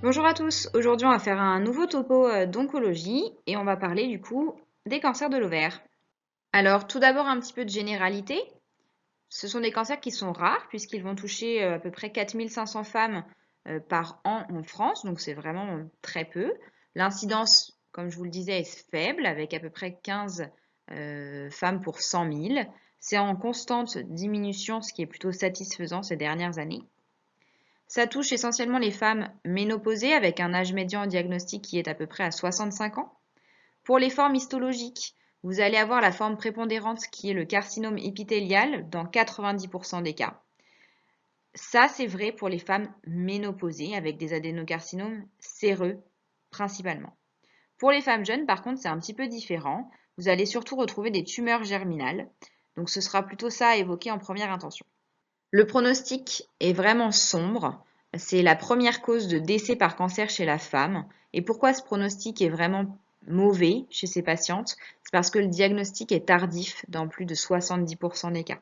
Bonjour à tous, aujourd'hui on va faire un nouveau topo d'oncologie et on va parler du coup des cancers de l'ovaire. Alors tout d'abord un petit peu de généralité. Ce sont des cancers qui sont rares puisqu'ils vont toucher à peu près 4500 femmes par an en France, donc c'est vraiment très peu. L'incidence, comme je vous le disais, est faible avec à peu près 15 femmes pour 100 000. C'est en constante diminution, ce qui est plutôt satisfaisant ces dernières années. Ça touche essentiellement les femmes ménopausées avec un âge médian en diagnostic qui est à peu près à 65 ans. Pour les formes histologiques, vous allez avoir la forme prépondérante qui est le carcinome épithélial dans 90% des cas. Ça, c'est vrai pour les femmes ménopausées avec des adénocarcinomes séreux principalement. Pour les femmes jeunes, par contre, c'est un petit peu différent. Vous allez surtout retrouver des tumeurs germinales. Donc ce sera plutôt ça à évoquer en première intention. Le pronostic est vraiment sombre. C'est la première cause de décès par cancer chez la femme. Et pourquoi ce pronostic est vraiment mauvais chez ces patientes? C'est parce que le diagnostic est tardif dans plus de 70% des cas.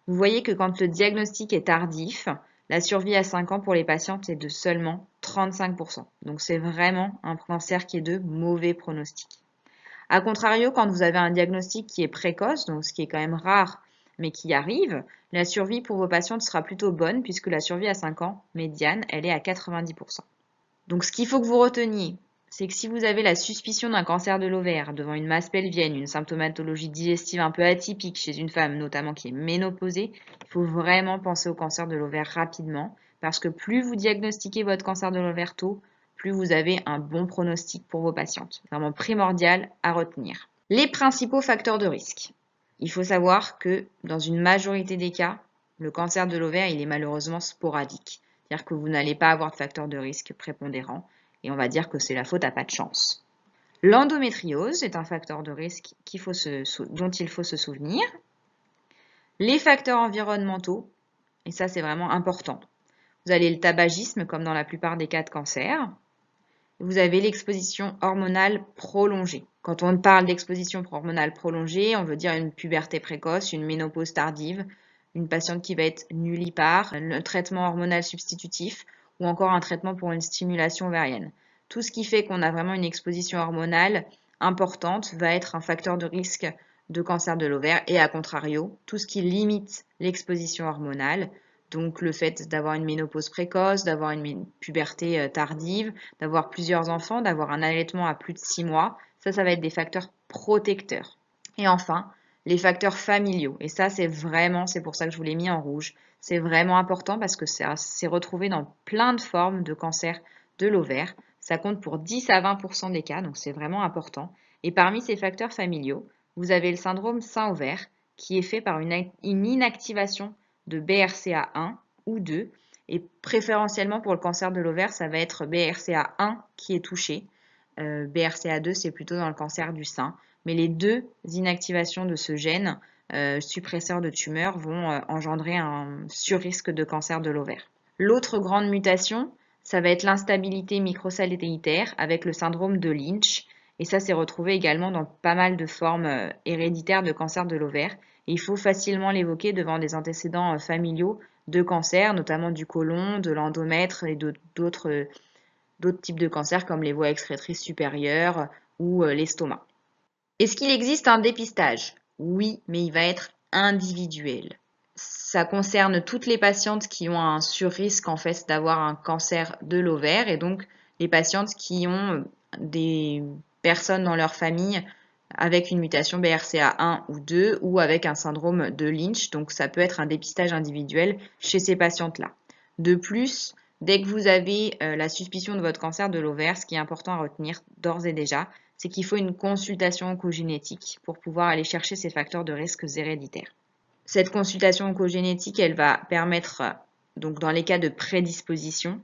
Vous voyez que quand le diagnostic est tardif, la survie à 5 ans pour les patientes est de seulement 35%. Donc c'est vraiment un cancer qui est de mauvais pronostic. A contrario, quand vous avez un diagnostic qui est précoce, donc ce qui est quand même rare, mais qui arrive, la survie pour vos patientes sera plutôt bonne puisque la survie à 5 ans médiane, elle est à 90%. Donc ce qu'il faut que vous reteniez, c'est que si vous avez la suspicion d'un cancer de l'ovaire devant une masse pelvienne, une symptomatologie digestive un peu atypique chez une femme notamment qui est ménopausée, il faut vraiment penser au cancer de l'ovaire rapidement parce que plus vous diagnostiquez votre cancer de l'ovaire tôt, plus vous avez un bon pronostic pour vos patientes. Vraiment primordial à retenir. Les principaux facteurs de risque. Il faut savoir que dans une majorité des cas, le cancer de l'ovaire, il est malheureusement sporadique. C'est-à-dire que vous n'allez pas avoir de facteur de risque prépondérant et on va dire que c'est la faute à pas de chance. L'endométriose est un facteur de risque dont il faut se souvenir. Les facteurs environnementaux, et ça c'est vraiment important. Vous avez le tabagisme comme dans la plupart des cas de cancer. Vous avez l'exposition hormonale prolongée. Quand on parle d'exposition hormonale prolongée, on veut dire une puberté précoce, une ménopause tardive, une patiente qui va être nullipare, un traitement hormonal substitutif ou encore un traitement pour une stimulation ovarienne. Tout ce qui fait qu'on a vraiment une exposition hormonale importante va être un facteur de risque de cancer de l'ovaire et à contrario, tout ce qui limite l'exposition hormonale, donc le fait d'avoir une ménopause précoce, d'avoir une puberté tardive, d'avoir plusieurs enfants, d'avoir un allaitement à plus de 6 mois, ça va être des facteurs protecteurs. Et enfin, les facteurs familiaux. Et ça, c'est pour ça que je vous l'ai mis en rouge. C'est vraiment important parce que c'est retrouvé dans plein de formes de cancer de l'ovaire. Ça compte pour 10 à 20% des cas, donc c'est vraiment important. Et parmi ces facteurs familiaux, vous avez le syndrome sein-ovaire qui est fait par une inactivation de BRCA1 ou 2. Et préférentiellement pour le cancer de l'ovaire, ça va être BRCA1 qui est touché. BRCA2, c'est plutôt dans le cancer du sein. Mais les deux inactivations de ce gène suppresseur de tumeurs vont engendrer un surrisque de cancer de l'ovaire. L'autre grande mutation, ça va être l'instabilité microsatellitaire avec le syndrome de Lynch. Et ça, c'est retrouvé également dans pas mal de formes héréditaires de cancer de l'ovaire. Et il faut facilement l'évoquer devant des antécédents familiaux de cancer, notamment du côlon, de l'endomètre et d'autres types de cancers comme les voies excrétrices supérieures ou l'estomac. Est-ce qu'il existe un dépistage? Oui, mais il va être individuel. Ça concerne toutes les patientes qui ont un surrisque en fait d'avoir un cancer de l'ovaire et donc les patientes qui ont des personnes dans leur famille avec une mutation BRCA1 ou 2 ou avec un syndrome de Lynch. Donc ça peut être un dépistage individuel chez ces patientes-là. De plus, dès que vous avez la suspicion de votre cancer de l'ovaire, ce qui est important à retenir d'ores et déjà, c'est qu'il faut une consultation oncogénétique pour pouvoir aller chercher ces facteurs de risque héréditaires. Cette consultation oncogénétique, elle va permettre, donc dans les cas de prédisposition,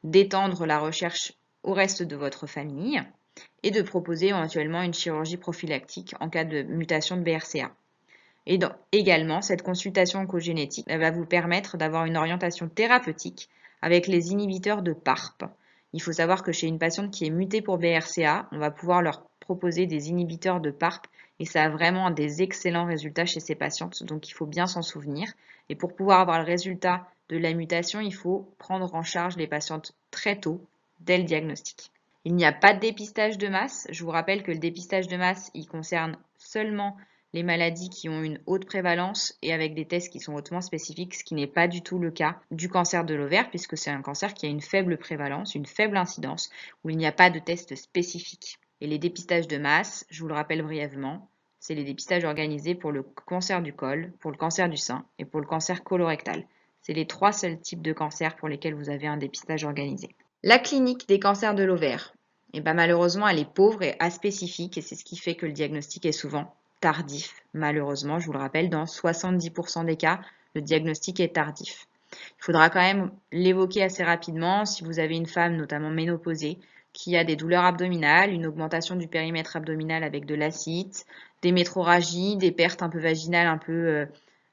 d'étendre la recherche au reste de votre famille et de proposer éventuellement une chirurgie prophylactique en cas de mutation de BRCA. Et également, cette consultation oncogénétique elle va vous permettre d'avoir une orientation thérapeutique avec les inhibiteurs de PARP. Il faut savoir que chez une patiente qui est mutée pour BRCA, on va pouvoir leur proposer des inhibiteurs de PARP et ça a vraiment des excellents résultats chez ces patientes, donc il faut bien s'en souvenir. Et pour pouvoir avoir le résultat de la mutation, il faut prendre en charge les patientes très tôt, dès le diagnostic. Il n'y a pas de dépistage de masse. Je vous rappelle que le dépistage de masse, il concerne seulement les maladies qui ont une haute prévalence et avec des tests qui sont hautement spécifiques, ce qui n'est pas du tout le cas du cancer de l'ovaire, puisque c'est un cancer qui a une faible prévalence, une faible incidence, où il n'y a pas de test spécifique. Et les dépistages de masse, je vous le rappelle brièvement, c'est les dépistages organisés pour le cancer du col, pour le cancer du sein et pour le cancer colorectal. C'est les 3 seuls types de cancers pour lesquels vous avez un dépistage organisé. La clinique des cancers de l'ovaire, malheureusement, elle est pauvre et aspécifique et c'est ce qui fait que le diagnostic est souvent tardif. Malheureusement, je vous le rappelle, dans 70% des cas, le diagnostic est tardif. Il faudra quand même l'évoquer assez rapidement si vous avez une femme, notamment ménopausée, qui a des douleurs abdominales, une augmentation du périmètre abdominal avec de l'ascite, des métrorragies, des pertes un peu vaginales un peu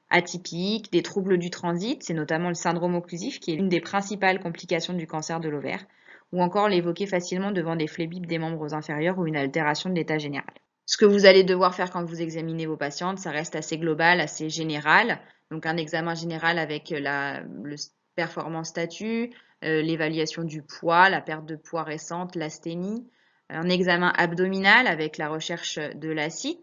atypiques, des troubles du transit, c'est notamment le syndrome occlusif qui est l'une des principales complications du cancer de l'ovaire, ou encore l'évoquer facilement devant des phlébite des membres inférieurs ou une altération de l'état général. Ce que vous allez devoir faire quand vous examinez vos patientes, ça reste assez global, assez général. Donc un examen général avec le performance statut, l'évaluation du poids, la perte de poids récente, l'asthénie. Un examen abdominal avec la recherche de l'acide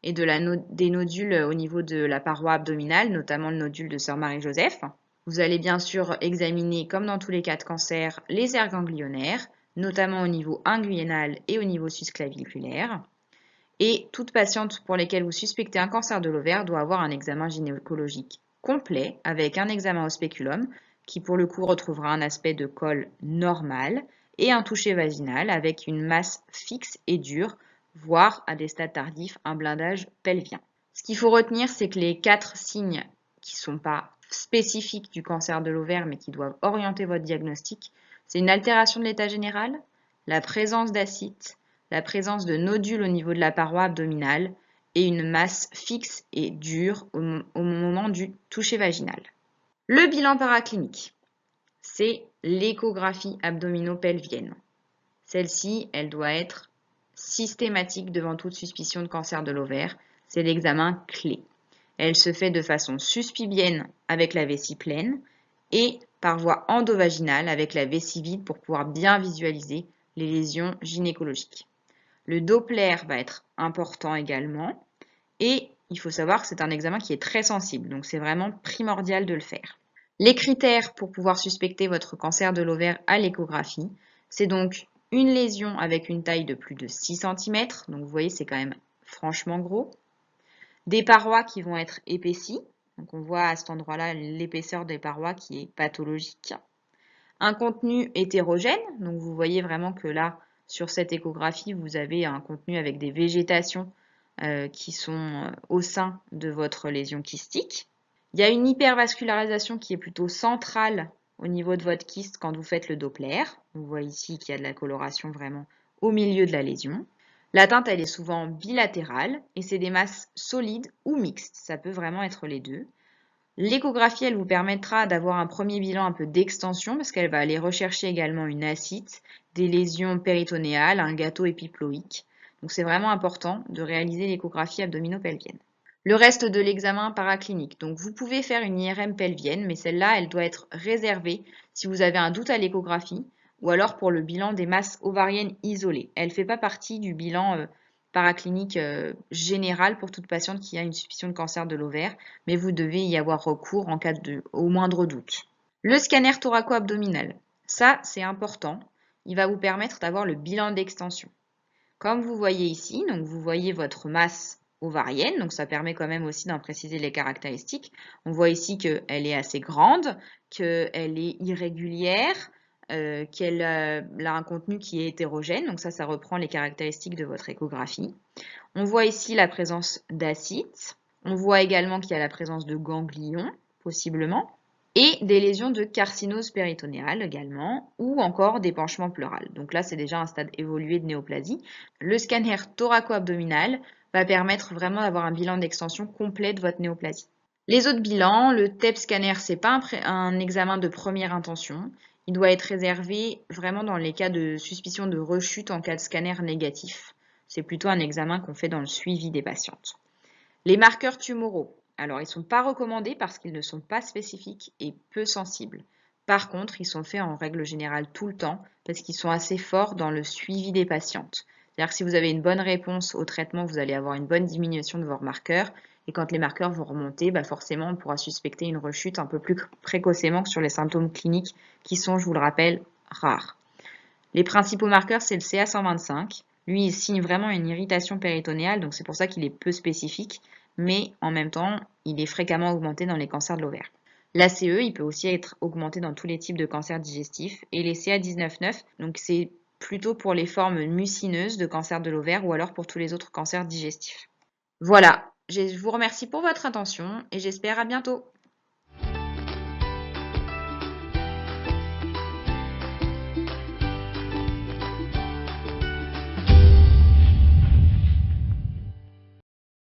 et des nodules au niveau de la paroi abdominale, notamment le nodule de Sœur Marie-Joseph. Vous allez bien sûr examiner, comme dans tous les cas de cancer, les aires ganglionnaires, notamment au niveau inguinal et au niveau susclaviculaire. Et toute patiente pour laquelle vous suspectez un cancer de l'ovaire doit avoir un examen gynécologique complet avec un examen au spéculum qui pour le coup retrouvera un aspect de col normal et un toucher vaginal avec une masse fixe et dure, voire à des stades tardifs un blindage pelvien. Ce qu'il faut retenir, c'est que les 4 signes qui ne sont pas spécifiques du cancer de l'ovaire mais qui doivent orienter votre diagnostic, c'est une altération de l'état général, la présence d'acide, la présence de nodules au niveau de la paroi abdominale et une masse fixe et dure au moment du toucher vaginal. Le bilan paraclinique, c'est l'échographie abdominopelvienne. Celle-ci, elle doit être systématique devant toute suspicion de cancer de l'ovaire. C'est l'examen clé. Elle se fait de façon suspibienne avec la vessie pleine et par voie endovaginale avec la vessie vide pour pouvoir bien visualiser les lésions gynécologiques. Le Doppler va être important également et il faut savoir que c'est un examen qui est très sensible, donc c'est vraiment primordial de le faire. Les critères pour pouvoir suspecter votre cancer de l'ovaire à l'échographie, c'est donc une lésion avec une taille de plus de 6 cm, donc vous voyez c'est quand même franchement gros, des parois qui vont être épaissies, donc on voit à cet endroit-là l'épaisseur des parois qui est pathologique, un contenu hétérogène, donc vous voyez vraiment que là, sur cette échographie, vous avez un contenu avec des végétations qui sont au sein de votre lésion kystique. Il y a une hypervascularisation qui est plutôt centrale au niveau de votre kyste quand vous faites le Doppler. On voit ici qu'il y a de la coloration vraiment au milieu de la lésion. L'atteinte, elle est souvent bilatérale et c'est des masses solides ou mixtes. Ça peut vraiment être les deux. L'échographie, elle vous permettra d'avoir un premier bilan un peu d'extension parce qu'elle va aller rechercher également une ascite, des lésions péritonéales, un gâteau épiploïque. Donc c'est vraiment important de réaliser l'échographie abdominopelvienne. Le reste de l'examen paraclinique. Donc vous pouvez faire une IRM pelvienne, mais celle-là, elle doit être réservée si vous avez un doute à l'échographie ou alors pour le bilan des masses ovariennes isolées. Elle ne fait pas partie du bilan paraclinique général pour toute patiente qui a une suspicion de cancer de l'ovaire, mais vous devez y avoir recours en cas au moindre doute. Le scanner thoraco-abdominal, ça c'est important, il va vous permettre d'avoir le bilan d'extension. Comme vous voyez ici, donc vous voyez votre masse ovarienne, donc ça permet quand même aussi d'en préciser les caractéristiques. On voit ici qu'elle est assez grande, qu'elle est irrégulière, qu'elle a un contenu qui est hétérogène, donc ça reprend les caractéristiques de votre échographie. On voit ici la présence d'acide, on voit également qu'il y a la présence de ganglions, possiblement, et des lésions de carcinose péritonéale également, ou encore d'épanchement pleural. Donc là, c'est déjà un stade évolué de néoplasie. Le scanner thoraco-abdominal va permettre vraiment d'avoir un bilan d'extension complet de votre néoplasie. Les autres bilans, le TEP scanner, ce n'est pas un examen de première intention. Il doit être réservé vraiment dans les cas de suspicion de rechute en cas de scanner négatif. C'est plutôt un examen qu'on fait dans le suivi des patientes. Les marqueurs tumoraux. Alors, ils ne sont pas recommandés parce qu'ils ne sont pas spécifiques et peu sensibles. Par contre, ils sont faits en règle générale tout le temps parce qu'ils sont assez forts dans le suivi des patientes. C'est-à-dire que si vous avez une bonne réponse au traitement, vous allez avoir une bonne diminution de vos marqueurs. Et quand les marqueurs vont remonter, forcément, on pourra suspecter une rechute un peu plus précocement que sur les symptômes cliniques qui sont, je vous le rappelle, rares. Les principaux marqueurs, c'est le CA125. Lui, il signe vraiment une irritation péritonéale, donc c'est pour ça qu'il est peu spécifique, mais en même temps, il est fréquemment augmenté dans les cancers de l'ovaire. L'ACE, il peut aussi être augmenté dans tous les types de cancers digestifs. Et les CA19-9, donc c'est plutôt pour les formes mucineuses de cancer de l'ovaire ou alors pour tous les autres cancers digestifs. Voilà, je vous remercie pour votre attention et j'espère à bientôt.